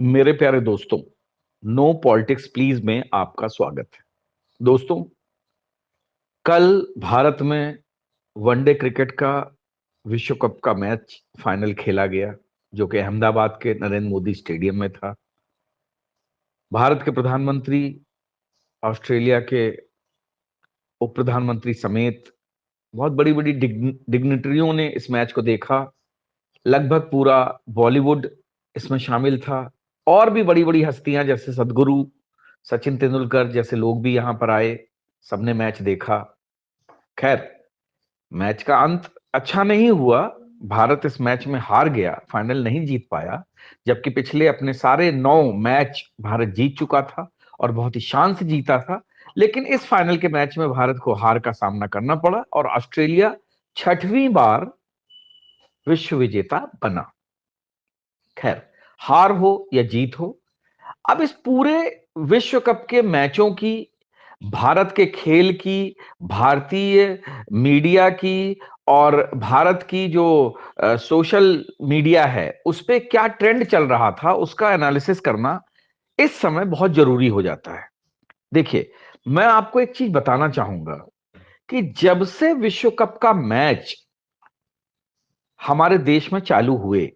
मेरे प्यारे दोस्तों, नो पॉलिटिक्स प्लीज में आपका स्वागत है। दोस्तों, कल भारत में वनडे क्रिकेट का विश्व कप का मैच फाइनल खेला गया, जो कि अहमदाबाद के नरेंद्र मोदी स्टेडियम में था। भारत के प्रधानमंत्री, ऑस्ट्रेलिया के उप प्रधानमंत्री समेत बहुत बड़ी बड़ी डिग्निटरियों ने इस मैच को देखा। लगभग पूरा बॉलीवुड इसमें शामिल था, और भी बड़ी बड़ी हस्तियां जैसे सदगुरु सचिन तेंदुलकर जैसे लोग भी यहां पर आए। सबने मैच देखा। खैर, मैच का अंत अच्छा नहीं हुआ। भारत इस मैच में हार गया, फाइनल नहीं जीत पाया। जबकि पिछले अपने सारे 9 मैच भारत जीत चुका था और बहुत ही शान से जीता था। लेकिन इस फाइनल के मैच में भारत को हार का सामना करना पड़ा और ऑस्ट्रेलिया छठवीं बार विश्व विजेता बना। खैर, हार हो या जीत हो, अब इस पूरे विश्व कप के मैचों की, भारत के खेल की, भारतीय मीडिया की और भारत की जो सोशल मीडिया है उस पे क्या ट्रेंड चल रहा था, उसका एनालिसिस करना इस समय बहुत जरूरी हो जाता है। देखिए, मैं आपको एक चीज बताना चाहूंगा कि जब से विश्व कप का मैच हमारे देश में चालू हुए,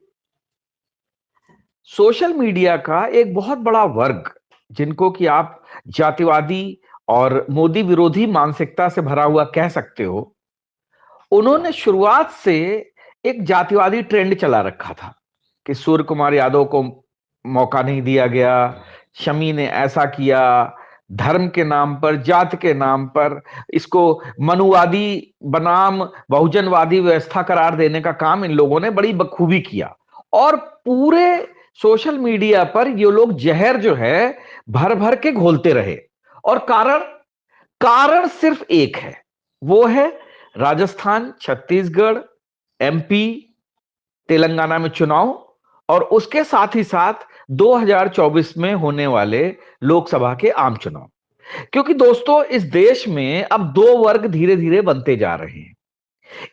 सोशल मीडिया का एक बहुत बड़ा वर्ग, जिनको कि आप जातिवादी और मोदी विरोधी मानसिकता से भरा हुआ कह सकते हो, उन्होंने शुरुआत से एक जातिवादी ट्रेंड चला रखा था कि सूर्य कुमार यादव को मौका नहीं दिया गया, शमी ने ऐसा किया, धर्म के नाम पर, जात के नाम पर इसको मनुवादी बनाम बहुजनवादी व्यवस्था करार देने का काम इन लोगों ने बड़ी बखूबी किया। और पूरे सोशल मीडिया पर ये लोग जहर जो है भर भर के घोलते रहे। और कारण कारण सिर्फ एक है, वो है राजस्थान, छत्तीसगढ़, एमपी, तेलंगाना में चुनाव, और उसके साथ ही साथ 2024 में होने वाले लोकसभा के आम चुनाव। क्योंकि दोस्तों, इस देश में अब दो वर्ग धीरे धीरे बनते जा रहे हैं।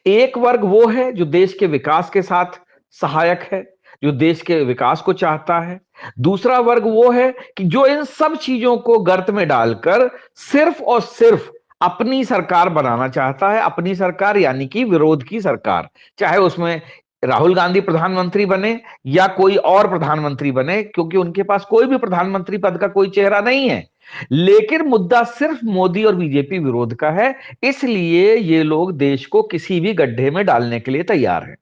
एक वर्ग वो है जो देश के विकास के साथ सहायक है, जो देश के विकास को चाहता है। दूसरा वर्ग वो है कि जो इन सब चीजों को गर्त में डालकर सिर्फ और सिर्फ अपनी सरकार बनाना चाहता है। अपनी सरकार यानी कि विरोध की सरकार, चाहे उसमें राहुल गांधी प्रधानमंत्री बने या कोई और प्रधानमंत्री बने, क्योंकि उनके पास कोई भी प्रधानमंत्री पद का कोई चेहरा नहीं है। लेकिन मुद्दा सिर्फ मोदी और बीजेपी विरोध का है, इसलिए ये लोग देश को किसी भी गड्ढे में डालने के लिए तैयार हैं।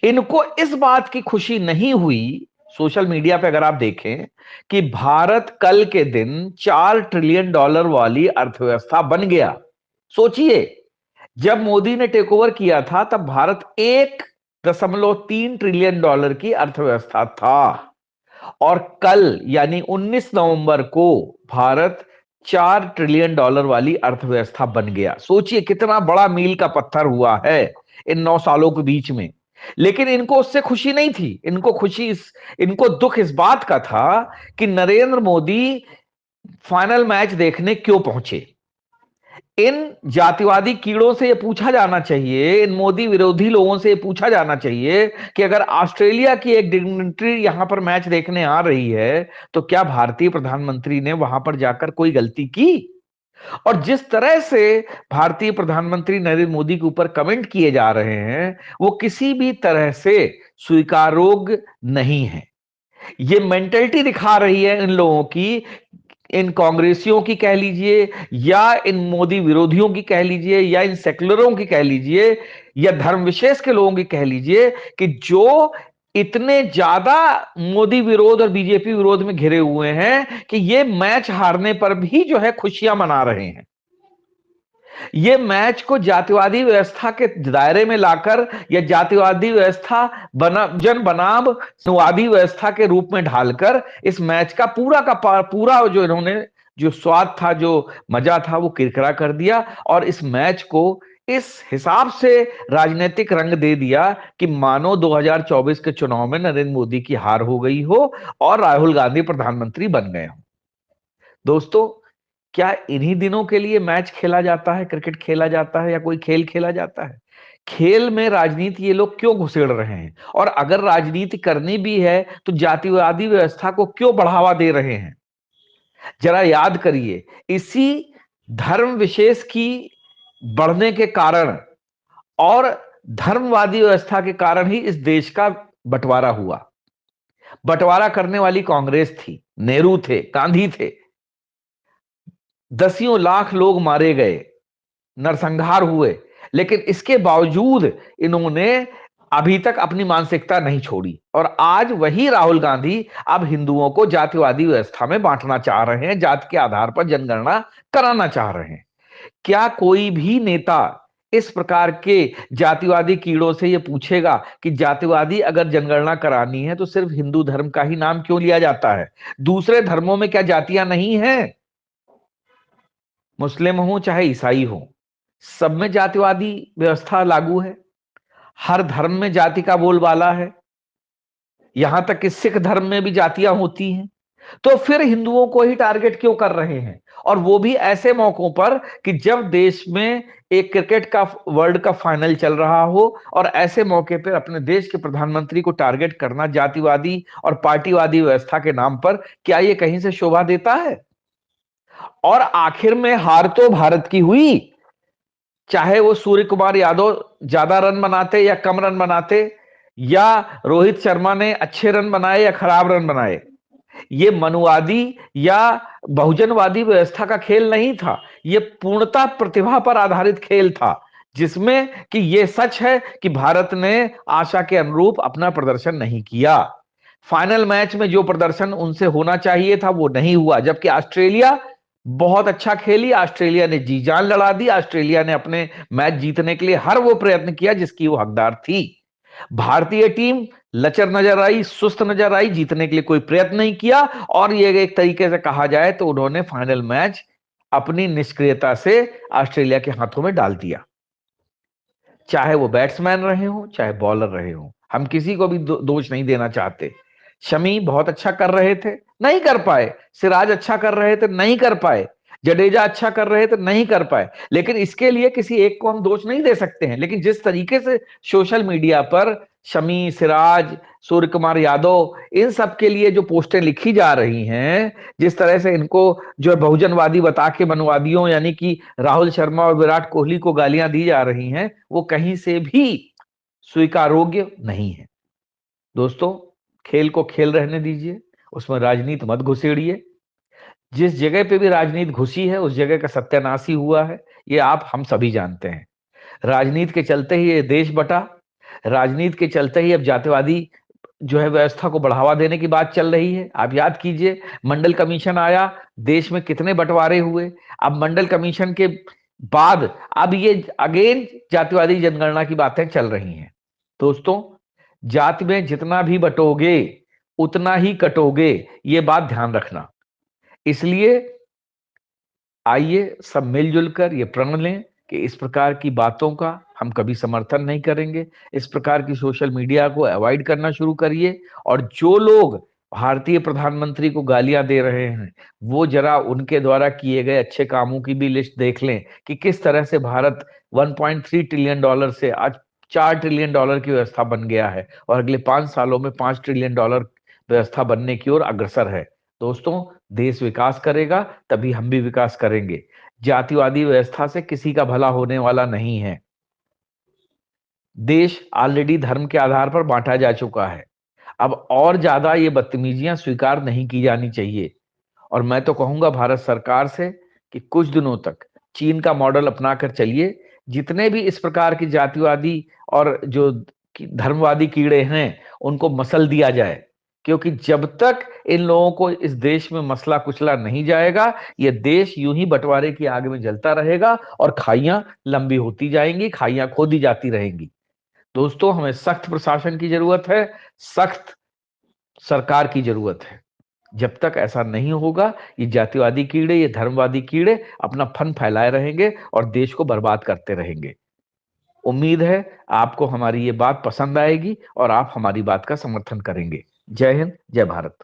इनको इस बात की खुशी नहीं हुई, सोशल मीडिया पे अगर आप देखें, कि भारत कल के दिन $4 ट्रिलियन वाली अर्थव्यवस्था बन गया। सोचिए, जब मोदी ने टेक ओवर किया था तब भारत $1.3 ट्रिलियन की अर्थव्यवस्था था, और कल यानी 19 नवंबर को भारत $4 ट्रिलियन वाली अर्थव्यवस्था बन गया। सोचिए कितना बड़ा मील का पत्थर हुआ है इन 9 सालों के बीच में। लेकिन इनको उससे खुशी नहीं थी। इनको दुख इस बात का था कि नरेंद्र मोदी फाइनल मैच देखने क्यों पहुंचे। इन जातिवादी कीड़ों से यह पूछा जाना चाहिए, इन मोदी विरोधी लोगों से यह पूछा जाना चाहिए कि अगर ऑस्ट्रेलिया की एक डिग्निटरी यहां पर मैच देखने आ रही है, तो क्या भारतीय प्रधानमंत्री ने वहां पर जाकर कोई गलती की? और जिस तरह से भारतीय प्रधानमंत्री नरेंद्र मोदी के ऊपर कमेंट किए जा रहे हैं, वो किसी भी तरह से स्वीकारोग्य नहीं है। ये मेंटेलिटी दिखा रही है इन लोगों की, इन कांग्रेसियों की कह लीजिए, या इन मोदी विरोधियों की कह लीजिए, या इन सेकुलरों की कह लीजिए, या धर्म विशेष के लोगों की कह लीजिए, कि जो इतने ज्यादा मोदी विरोध और बीजेपी विरोध में घिरे हुए हैं कि ये मैच हारने पर भी जो है खुशियां मना रहे हैं। ये मैच को जातिवादी व्यवस्था के दायरे में लाकर या जातिवादी व्यवस्था जन बनाम अनुवादी व्यवस्था के रूप में ढालकर इस मैच का पूरा जो इन्होंने जो स्वाद था, जो मजा था, वो किरकिरा कर दिया। और इस मैच को इस हिसाब से राजनीतिक रंग दे दिया कि मानो 2024 के चुनाव में नरेंद्र मोदी की हार हो गई हो और राहुल गांधी प्रधानमंत्री बन गए हो। दोस्तों, क्या इन्हीं दिनों के लिए मैच खेला जाता है, क्रिकेट खेला जाता है, या कोई खेल खेला जाता है? खेल में राजनीति ये लोग क्यों घुसेड़ रहे हैं, और अगर राजनीति करनी भी है तो जातिवादी व्यवस्था को क्यों बढ़ावा दे रहे हैं? जरा याद करिए, इसी धर्म विशेष की बढ़ने के कारण और धर्मवादी व्यवस्था के कारण ही इस देश का बंटवारा हुआ। बंटवारा करने वाली कांग्रेस थी, नेहरू थे, गांधी थे। दसियों लाख लोग मारे गए, नरसंहार हुए, लेकिन इसके बावजूद इन्होंने अभी तक अपनी मानसिकता नहीं छोड़ी। और आज वही राहुल गांधी अब हिंदुओं को जातिवादी व्यवस्था में बांटना चाह रहे हैं, जाति के आधार पर जनगणना कराना चाह रहे हैं। क्या कोई भी नेता इस प्रकार के जातिवादी कीड़ों से यह पूछेगा कि जातिवादी अगर जनगणना करानी है तो सिर्फ हिंदू धर्म का ही नाम क्यों लिया जाता है? दूसरे धर्मों में क्या जातियां नहीं हैं? मुस्लिम हो चाहे ईसाई हो, सब में जातिवादी व्यवस्था लागू है। हर धर्म में जाति का बोलबाला है, यहां तक कि सिख धर्म में भी जातियां होती हैं। तो फिर हिंदुओं को ही टारगेट क्यों कर रहे हैं? और वो भी ऐसे मौकों पर कि जब देश में एक क्रिकेट का वर्ल्ड कप फाइनल चल रहा हो, और ऐसे मौके पर अपने देश के प्रधानमंत्री को टारगेट करना जातिवादी और पार्टीवादी व्यवस्था के नाम पर, क्या ये कहीं से शोभा देता है? और आखिर में हार तो भारत की हुई, चाहे वो सूर्य कुमार यादव ज्यादा रन बनाते या कम रन बनाते, या रोहित शर्मा ने अच्छे रन बनाए या खराब रन बनाए। ये मनुवादी या बहुजनवादी व्यवस्था का खेल नहीं था, ये पूर्णतः प्रतिभा पर आधारित खेल था, जिसमें कि ये सच है कि भारत ने आशा के अनुरूप अपना प्रदर्शन नहीं किया। फाइनल मैच में जो प्रदर्शन उनसे होना चाहिए था वो नहीं हुआ, जबकि ऑस्ट्रेलिया बहुत अच्छा खेली, ऑस्ट्रेलिया ने जी जान लड़ा दी, ऑस्ट्रेलिया ने अपने मैच जीतने के लिए हर वो प्रयत्न किया जिसकी वो हकदार थी। भारतीय टीम लचर नजर आई, सुस्त नजर आई, जीतने के लिए कोई प्रयत्न नहीं किया, और ये एक तरीके से कहा जाए तो उन्होंने फाइनल मैच अपनी निष्क्रियता से ऑस्ट्रेलिया के हाथों में डाल दिया। चाहे वो बैट्समैन रहे हो चाहे बॉलर रहे हो, हम किसी को भी दोष नहीं देना चाहते। शमी बहुत अच्छा कर रहे थे, नहीं कर पाए। सिराज अच्छा कर रहे थे, नहीं कर पाए। जडेजा अच्छा कर रहे थे, नहीं कर पाए। लेकिन इसके लिए किसी एक को हम दोष नहीं दे सकते हैं। लेकिन जिस तरीके से सोशल मीडिया पर शमी, सिराज, सूर्य कुमार यादव, इन सब के लिए जो पोस्टें लिखी जा रही हैं, जिस तरह से इनको जो है बहुजनवादी बता के मनवादियों यानी कि राहुल शर्मा और विराट कोहली को गालियां दी जा रही हैं, वो कहीं से भी स्वीकार्योग्य नहीं है। दोस्तों, खेल को खेल रहने दीजिए, उसमें राजनीति मत घुसेड़िए। जिस जगह पे भी राजनीति घुसी है उस जगह का सत्यानाश ही हुआ है, ये आप हम सभी जानते हैं। राजनीति के चलते ही ये देश बटा, राजनीति के चलते ही अब जातिवादी जो है व्यवस्था को बढ़ावा देने की बात चल रही है। आप याद कीजिए, मंडल कमीशन आया, देश में कितने बंटवारे हुए। अब मंडल कमीशन के बाद अब ये अगेन जातिवादी जनगणना की बातें चल रही हैं। दोस्तों, जाति में जितना भी बटोगे उतना ही कटोगे, ये बात ध्यान रखना। इसलिए आइए सब मिलजुल कर ये प्रण लें कि इस प्रकार की बातों का हम कभी समर्थन नहीं करेंगे। इस प्रकार की सोशल मीडिया को अवॉइड करना शुरू करिए, और जो लोग भारतीय प्रधानमंत्री को गालियां दे रहे हैं, वो जरा उनके द्वारा किए गए अच्छे कामों की भी लिस्ट देख लें कि किस तरह से भारत 1.3 ट्रिलियन डॉलर से आज 4 ट्रिलियन डॉलर की व्यवस्था बन गया है, और अगले 5 सालों में 5 ट्रिलियन डॉलर व्यवस्था बनने की ओर अग्रसर है। दोस्तों, देश विकास करेगा तभी हम भी विकास करेंगे। जातिवादी व्यवस्था से किसी का भला होने वाला नहीं है। देश ऑलरेडी धर्म के आधार पर बांटा जा चुका है। अब और ज्यादा ये बदतमीजियां स्वीकार नहीं की जानी चाहिए। और मैं तो कहूंगा भारत सरकार से कि कुछ दिनों तक चीन का मॉडल अपनाकर चलिए। जितने भी इस प्रकार की जातिवादी और जो धर्मवादी कीड़े हैं उनको मसल दिया जाए, क्योंकि जब तक इन लोगों को इस देश में मसला कुचला नहीं जाएगा, ये देश यूं ही बंटवारे की आग में जलता रहेगा और खाइयां लंबी होती जाएंगी, खाइयां खोदी जाती रहेंगी। दोस्तों, हमें सख्त प्रशासन की जरूरत है, सख्त सरकार की जरूरत है। जब तक ऐसा नहीं होगा, ये जातिवादी कीड़े, ये धर्मवादी कीड़े अपना फन फैलाए रहेंगे और देश को बर्बाद करते रहेंगे। उम्मीद है आपको हमारी ये बात पसंद आएगी और आप हमारी बात का समर्थन करेंगे। जय हिंद, जय भारत।